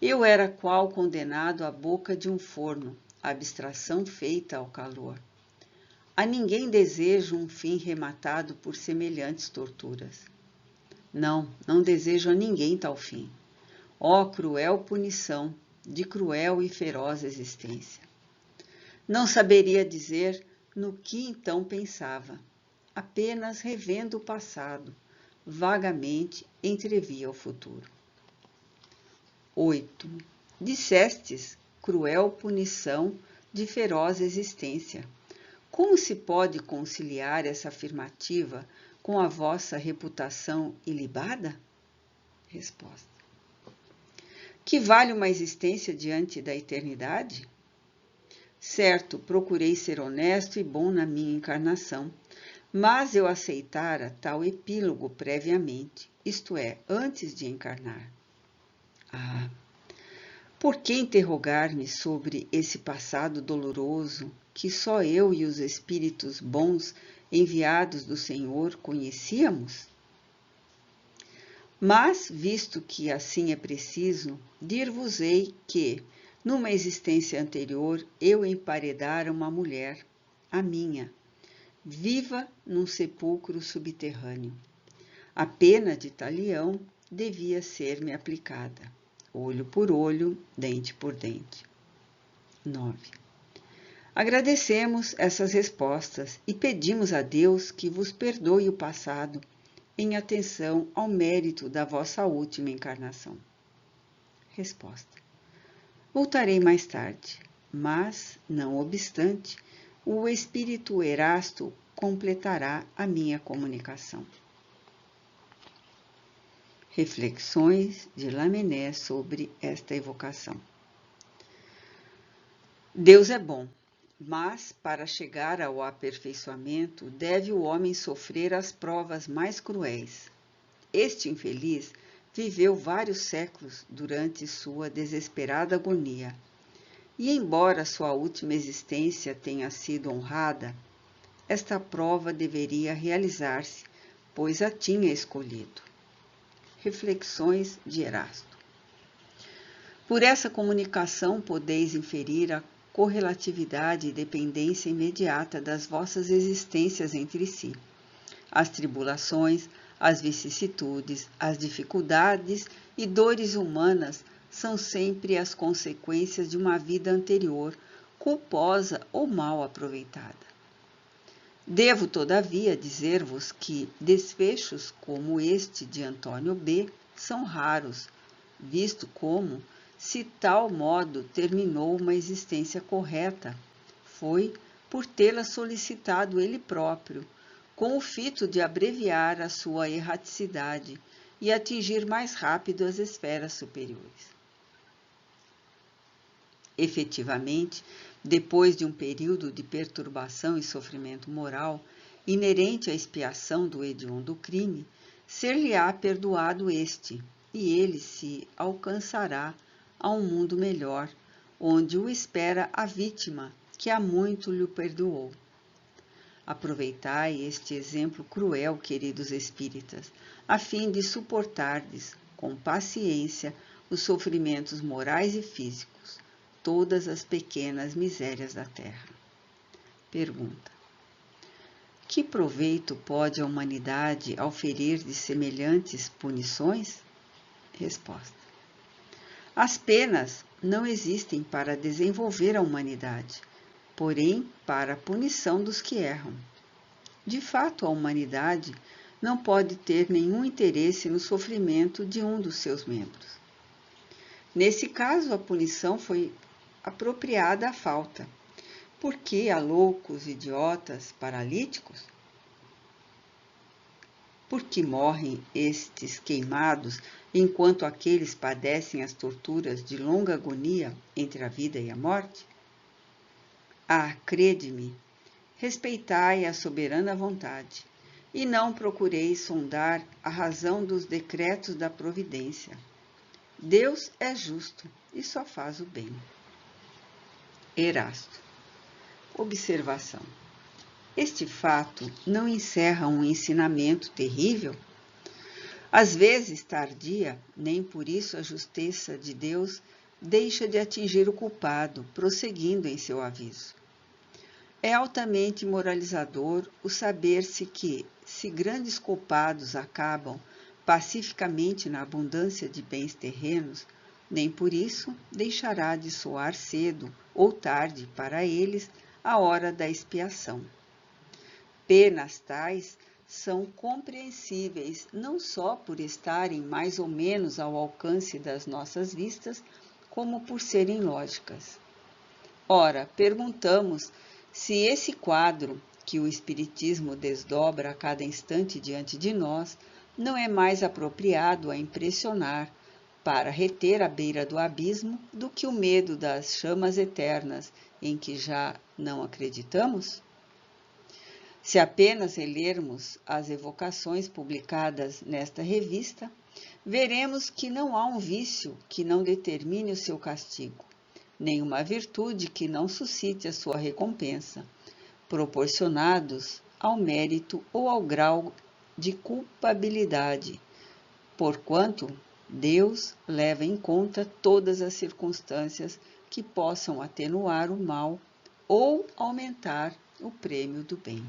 Eu era qual condenado à boca de um forno, abstração feita ao calor. A ninguém desejo um fim rematado por semelhantes torturas. Não desejo a ninguém tal fim. Ó cruel punição de cruel e feroz existência! Não saberia dizer no que então pensava, apenas revendo o passado, vagamente entrevia o futuro. 8. Dissestes, cruel punição de feroz existência. Como se pode conciliar essa afirmativa com a vossa reputação ilibada? Resposta. Que vale uma existência diante da eternidade? Certo, procurei ser honesto e bom na minha encarnação, mas eu aceitara tal epílogo previamente, isto é, antes de encarnar. Ah, por que interrogar-me sobre esse passado doloroso que só eu e os espíritos bons enviados do Senhor conhecíamos? Mas, visto que assim é preciso, dir-vos-ei que, numa existência anterior, eu emparedara uma mulher, a minha, viva num sepulcro subterrâneo. A pena de talião devia ser-me aplicada, olho por olho, dente por dente. 9. Agradecemos essas respostas e pedimos a Deus que vos perdoe o passado, em atenção ao mérito da vossa última encarnação. Resposta. Voltarei mais tarde, mas, não obstante, o espírito Erasto completará a minha comunicação. Reflexões de Lamennais sobre esta evocação. Deus é bom, mas, para chegar ao aperfeiçoamento, deve o homem sofrer as provas mais cruéis. Este infeliz viveu vários séculos durante sua desesperada agonia, e embora sua última existência tenha sido honrada, esta prova deveria realizar-se, pois a tinha escolhido. Reflexões de Erasto. Por essa comunicação podeis inferir a correlatividade e dependência imediata das vossas existências entre si. As tribulações, as vicissitudes, as dificuldades e dores humanas são sempre as consequências de uma vida anterior, culposa ou mal aproveitada. Devo, todavia, dizer-vos que desfechos como este de Antônio B. são raros, visto como, se tal modo terminou uma existência correta, foi por tê-la solicitado ele próprio, com o fito de abreviar a sua erraticidade e atingir mais rápido as esferas superiores. Efetivamente, depois de um período de perturbação e sofrimento moral, inerente à expiação do hediondo crime, ser-lhe-á perdoado este, e ele se alcançará a um mundo melhor, onde o espera a vítima que há muito lhe perdoou. Aproveitai este exemplo cruel, queridos espíritas, a fim de suportardes com paciência os sofrimentos morais e físicos, todas as pequenas misérias da terra. Pergunta: que proveito pode a humanidade auferir de semelhantes punições? Resposta: as penas não existem para desenvolver a humanidade, porém para a punição dos que erram. De fato, a humanidade não pode ter nenhum interesse no sofrimento de um dos seus membros. Nesse caso, a punição foi apropriada à falta, porque há loucos, idiotas, paralíticos? Porque morrem estes queimados, enquanto aqueles padecem as torturas de longa agonia entre a vida e a morte? Ah, crede-me, respeitai a soberana vontade, e não procureis sondar a razão dos decretos da providência. Deus é justo e só faz o bem. Erasto. Observação. Este fato não encerra um ensinamento terrível? Às vezes tardia, nem por isso a justiça de Deus deixa de atingir o culpado, prosseguindo em seu aviso. É altamente moralizador o saber-se que, se grandes culpados acabam pacificamente na abundância de bens terrenos, nem por isso deixará de soar cedo ou tarde para eles a hora da expiação. Penas tais são compreensíveis não só por estarem mais ou menos ao alcance das nossas vistas, como por serem lógicas. Ora, perguntamos se esse quadro que o Espiritismo desdobra a cada instante diante de nós não é mais apropriado a impressionar para reter à beira do abismo do que o medo das chamas eternas em que já não acreditamos? Se apenas relermos as evocações publicadas nesta revista, veremos que não há um vício que não determine o seu castigo, nem uma virtude que não suscite a sua recompensa, proporcionados ao mérito ou ao grau de culpabilidade, porquanto Deus leva em conta todas as circunstâncias que possam atenuar o mal ou aumentar o prêmio do bem.